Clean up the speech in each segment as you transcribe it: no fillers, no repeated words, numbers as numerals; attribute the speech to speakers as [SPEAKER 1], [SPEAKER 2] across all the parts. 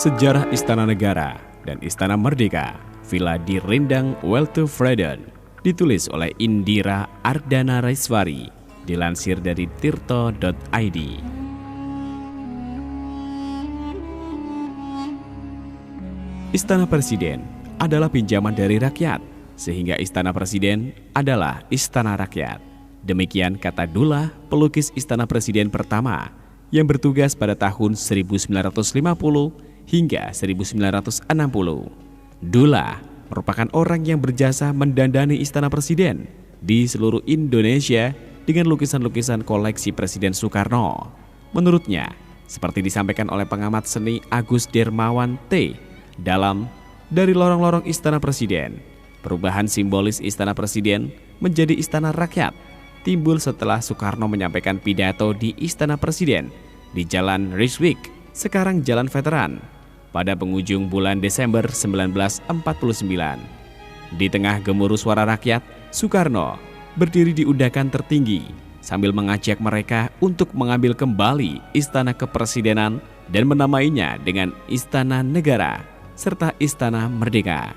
[SPEAKER 1] Sejarah Istana Negara dan Istana Merdeka, Villa di Rindang, Weltevreden, ditulis oleh Indira Ardana Raiswari, dilansir dari tirto.id. Istana Presiden adalah pinjaman dari rakyat, sehingga Istana Presiden adalah Istana Rakyat. Demikian kata Dullah, pelukis Istana Presiden pertama, yang bertugas pada tahun 1950 hingga 1960. Dullah merupakan orang yang berjasa mendandani Istana Presiden di seluruh Indonesia dengan lukisan-lukisan koleksi Presiden Soekarno. Menurutnya, seperti disampaikan oleh pengamat seni Agus Dermawan T. dalam Dari Lorong-Lorong Istana Presiden, perubahan simbolis Istana Presiden menjadi Istana Rakyat timbul setelah Soekarno menyampaikan pidato di Istana Presiden di Jalan Rijswijk, sekarang Jalan Veteran, pada penghujung bulan Desember 1949. Di tengah gemuruh suara rakyat, Soekarno berdiri di undakan tertinggi sambil mengajak mereka untuk mengambil kembali Istana Kepresidenan dan menamainya dengan Istana Negara serta Istana Merdeka.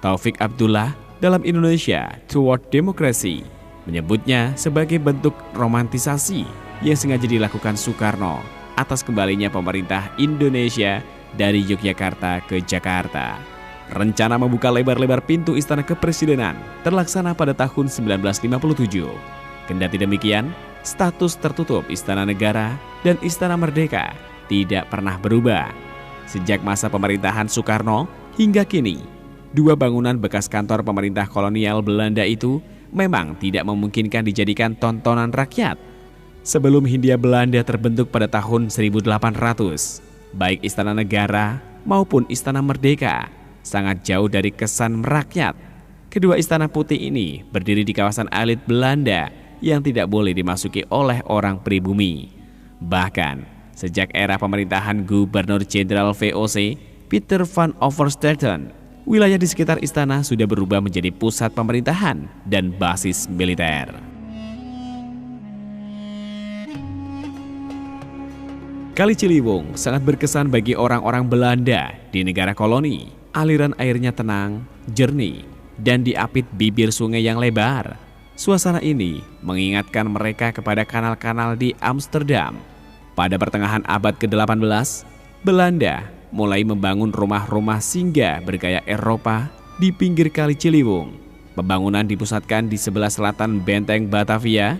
[SPEAKER 1] Taufik Abdullah dalam Indonesia Toward Democracy menyebutnya sebagai bentuk romantisasi yang sengaja dilakukan Soekarno atas kembalinya pemerintah Indonesia dari Yogyakarta ke Jakarta. Rencana membuka lebar-lebar pintu Istana Kepresidenan terlaksana pada tahun 1957. Kendati demikian, status tertutup Istana Negara dan Istana Merdeka tidak pernah berubah. Sejak masa pemerintahan Soekarno hingga kini, dua bangunan bekas kantor pemerintah kolonial Belanda itu memang tidak memungkinkan dijadikan tontonan rakyat. Sebelum Hindia Belanda terbentuk pada tahun 1800, baik Istana Negara maupun Istana Merdeka sangat jauh dari kesan merakyat. Kedua istana putih ini berdiri di kawasan elit Belanda yang tidak boleh dimasuki oleh orang pribumi. Bahkan, sejak era pemerintahan Gubernur Jenderal VOC Pieter van Overstetten, wilayah di sekitar istana sudah berubah menjadi pusat pemerintahan dan basis militer. Kali Ciliwung sangat berkesan bagi orang-orang Belanda di negara koloni. Aliran airnya tenang, jernih, dan diapit bibir sungai yang lebar. Suasana ini mengingatkan mereka kepada kanal-kanal di Amsterdam. Pada pertengahan abad ke-18, Belanda mulai membangun rumah-rumah singgah bergaya Eropa di pinggir Kali Ciliwung. Pembangunan dipusatkan di sebelah selatan Benteng Batavia,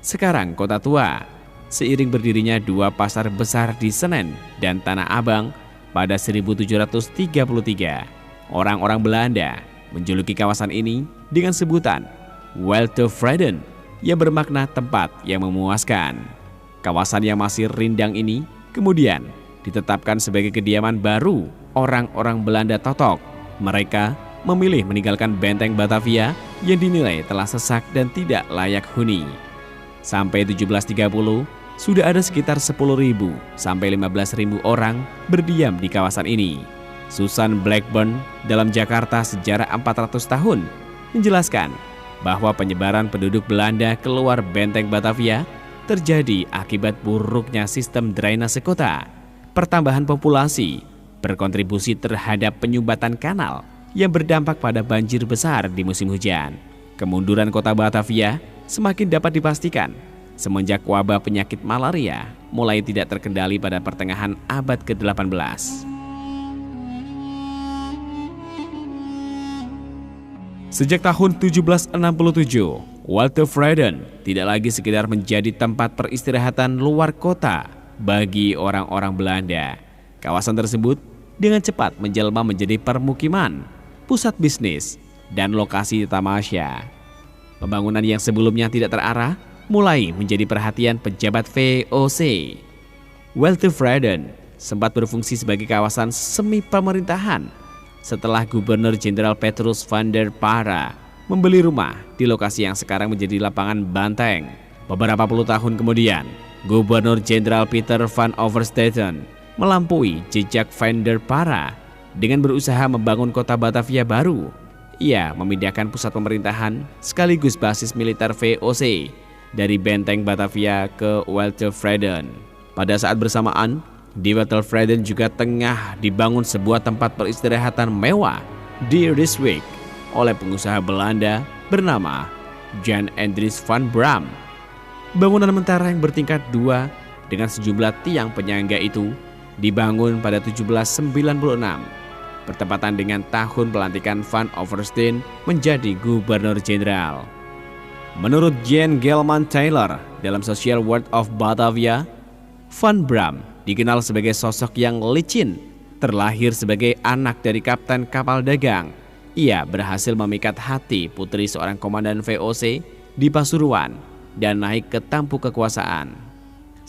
[SPEAKER 1] sekarang Kota Tua. Seiring berdirinya dua pasar besar di Senen dan Tanah Abang pada 1733, orang-orang Belanda menjuluki kawasan ini dengan sebutan Weltevreden yang bermakna tempat yang memuaskan. Kawasan yang masih rindang ini kemudian ditetapkan sebagai kediaman baru orang-orang Belanda Totok. Mereka memilih meninggalkan Benteng Batavia yang dinilai telah sesak dan tidak layak huni. Sampai 1730, sudah ada sekitar 10.000 sampai 15.000 orang berdiam di kawasan ini. Susan Blackburn dalam Jakarta Sejarah 400 Tahun menjelaskan bahwa penyebaran penduduk Belanda keluar Benteng Batavia terjadi akibat buruknya sistem drainase kota. Pertambahan populasi berkontribusi terhadap penyumbatan kanal yang berdampak pada banjir besar di musim hujan. Kemunduran kota Batavia semakin dapat dipastikan semenjak wabah penyakit malaria mulai tidak terkendali pada pertengahan abad ke-18. Sejak tahun 1767, Weltevreden tidak lagi sekedar menjadi tempat peristirahatan luar kota bagi orang-orang Belanda. Kawasan tersebut dengan cepat menjelma menjadi permukiman, pusat bisnis, dan lokasi tamasya. Pembangunan yang sebelumnya tidak terarah mulai menjadi perhatian pejabat VOC. Weltevreden sempat berfungsi sebagai kawasan semi pemerintahan setelah Gubernur Jenderal Petrus van der Para membeli rumah di lokasi yang sekarang menjadi lapangan banteng. Beberapa puluh tahun kemudian, Gubernur Jenderal Pieter van Overstetten melampaui jejak van der Para dengan berusaha membangun kota Batavia baru. Ia memindahkan pusat pemerintahan sekaligus basis militer VOC dari Benteng Batavia ke Weltevreden. Pada saat bersamaan, Di Watervreden juga tengah dibangun sebuah tempat peristirahatan mewah di Rijswijk oleh pengusaha Belanda bernama Jan Andries van Bram. Bangunan mentara yang bertingkat 2 dengan sejumlah tiang penyangga itu dibangun pada 1796, bertepatan dengan tahun pelantikan Van Oversteen menjadi gubernur jenderal. Menurut Jan Gelman Taylor dalam Social World of Batavia, Van Bram dikenal sebagai sosok yang licin. Terlahir sebagai anak dari kapten kapal dagang, ia berhasil memikat hati putri seorang komandan VOC di Pasuruan dan naik ke tampuk kekuasaan.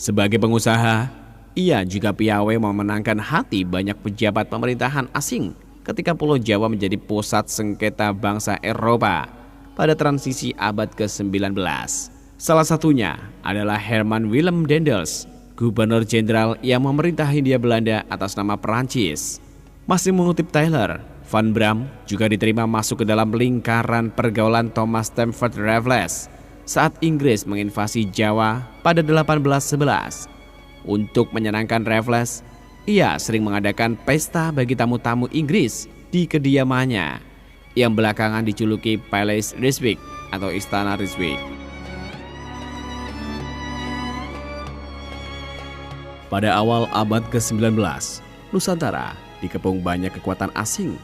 [SPEAKER 1] Sebagai pengusaha, ia juga piawai memenangkan hati banyak pejabat pemerintahan asing ketika Pulau Jawa menjadi pusat sengketa bangsa Eropa pada transisi abad ke-19. Salah satunya adalah Herman Willem Daendels, gubernur jenderal yang memerintah Hindia Belanda atas nama Perancis. Masih mengutip Taylor, Van Bram juga diterima masuk ke dalam lingkaran pergaulan Thomas Stamford Raffles saat Inggris menginvasi Jawa pada 1811. Untuk menyenangkan Raffles, ia sering mengadakan pesta bagi tamu-tamu Inggris di kediamannya yang belakangan dijuluki Paleis Rijswijk atau Istana Rijswijk. Pada awal abad ke-19, Nusantara dikepung banyak kekuatan asing.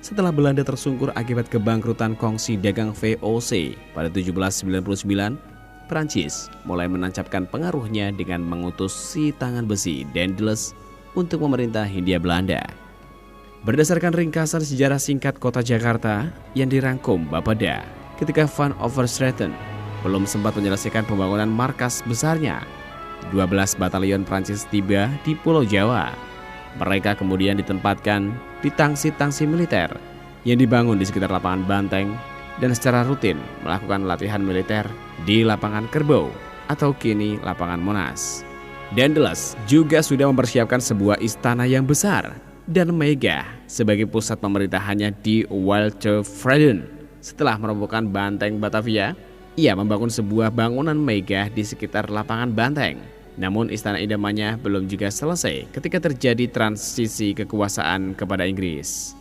[SPEAKER 1] Setelah Belanda tersungkur akibat kebangkrutan kongsi dagang VOC pada 1799, Prancis mulai menancapkan pengaruhnya dengan mengutus si tangan besi Daendels untuk memerintah Hindia Belanda. Berdasarkan ringkasan sejarah singkat kota Jakarta yang dirangkum Bapeda ketika Van Overstraeten belum sempat menyelesaikan pembangunan markas besarnya, 12 batalion Prancis tiba di Pulau Jawa. Mereka kemudian ditempatkan di tangsi-tangsi militer yang dibangun di sekitar lapangan Banteng dan secara rutin melakukan latihan militer di lapangan Kerbau atau kini lapangan Monas. Daendels juga sudah mempersiapkan sebuah istana yang besar dan megah sebagai pusat pemerintahannya di Watervreden. Setelah merobohkan Banteng Batavia, ia membangun sebuah bangunan megah di sekitar lapangan Banteng. Namun istana idamannya belum juga selesai ketika terjadi transisi kekuasaan kepada Inggris.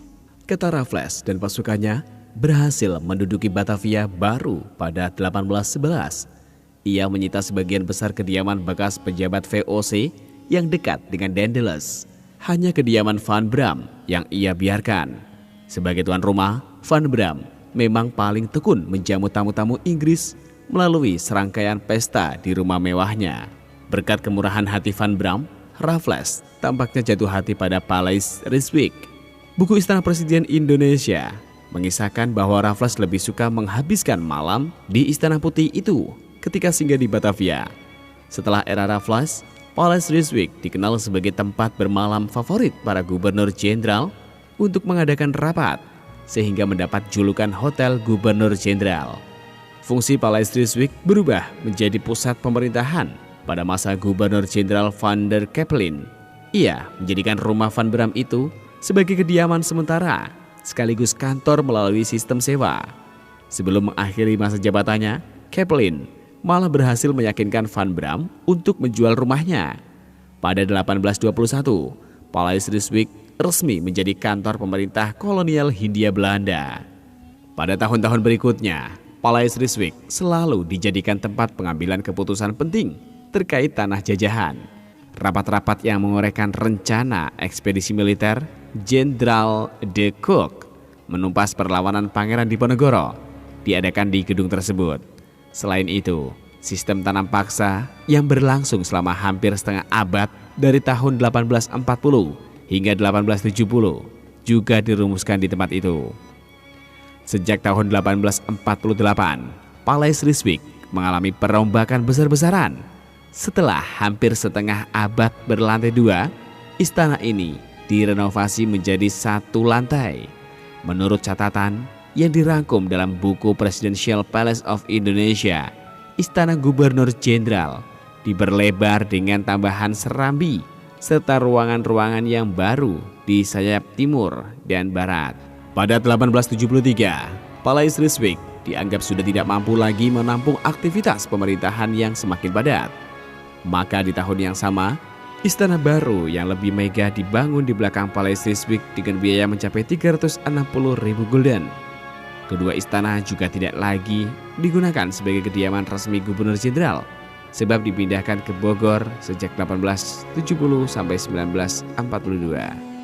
[SPEAKER 1] Kata Raffles dan pasukannya berhasil menduduki Batavia baru pada 1811. Ia menyita sebagian besar kediaman bekas pejabat VOC yang dekat dengan Daendels. Hanya kediaman Van Bram yang ia biarkan. Sebagai tuan rumah, Van Bram memang paling tekun menjamu tamu-tamu Inggris melalui serangkaian pesta di rumah mewahnya. Berkat kemurahan hati Van Bram, Raffles tampaknya jatuh hati pada Paleis Rijswijk. Buku Istana Presiden Indonesia mengisahkan bahwa Raffles lebih suka menghabiskan malam di Istana Putih itu ketika singgah di Batavia. Setelah era Raffles, Paleis Rijswijk dikenal sebagai tempat bermalam favorit para gubernur jenderal untuk mengadakan rapat, sehingga mendapat julukan Hotel Gubernur Jenderal. Fungsi Paleis Rijswijk berubah menjadi pusat pemerintahan pada masa Gubernur Jenderal Van der Capellen. Ia menjadikan rumah Van Bram itu sebagai kediaman sementara, sekaligus kantor melalui sistem sewa. Sebelum mengakhiri masa jabatannya, Capellen malah berhasil meyakinkan Van Bram untuk menjual rumahnya. Pada 1821, Paleis Rijswijk resmi menjadi kantor pemerintah kolonial Hindia Belanda. Pada tahun-tahun berikutnya, Paleis Rijswijk selalu dijadikan tempat pengambilan keputusan penting terkait tanah jajahan. Rapat-rapat yang menguraikan rencana ekspedisi militer Jenderal de Cook menumpas perlawanan Pangeran Diponegoro diadakan di gedung tersebut. Selain itu, sistem tanam paksa yang berlangsung selama hampir setengah abad dari tahun 1840 hingga 1870 juga dirumuskan di tempat itu. Sejak tahun 1848, Paleis Rijswijk mengalami perombakan besar-besaran. Setelah hampir setengah abad berlantai 2, istana ini direnovasi menjadi satu lantai. Menurut catatan yang dirangkum dalam buku Presidential Palace of Indonesia, Istana Gubernur Jenderal diperlebar dengan tambahan serambi serta ruangan-ruangan yang baru di sayap timur dan barat. Pada 1873, Paleis Rijswijk dianggap sudah tidak mampu lagi menampung aktivitas pemerintahan yang semakin padat. Maka di tahun yang sama, Istana baru yang lebih megah dibangun di belakang Paleis Rijswijk dengan biaya mencapai 360.000 gulden. Kedua istana juga tidak lagi digunakan sebagai kediaman resmi Gubernur Jenderal, sebab dipindahkan ke Bogor sejak 1870 sampai 1942.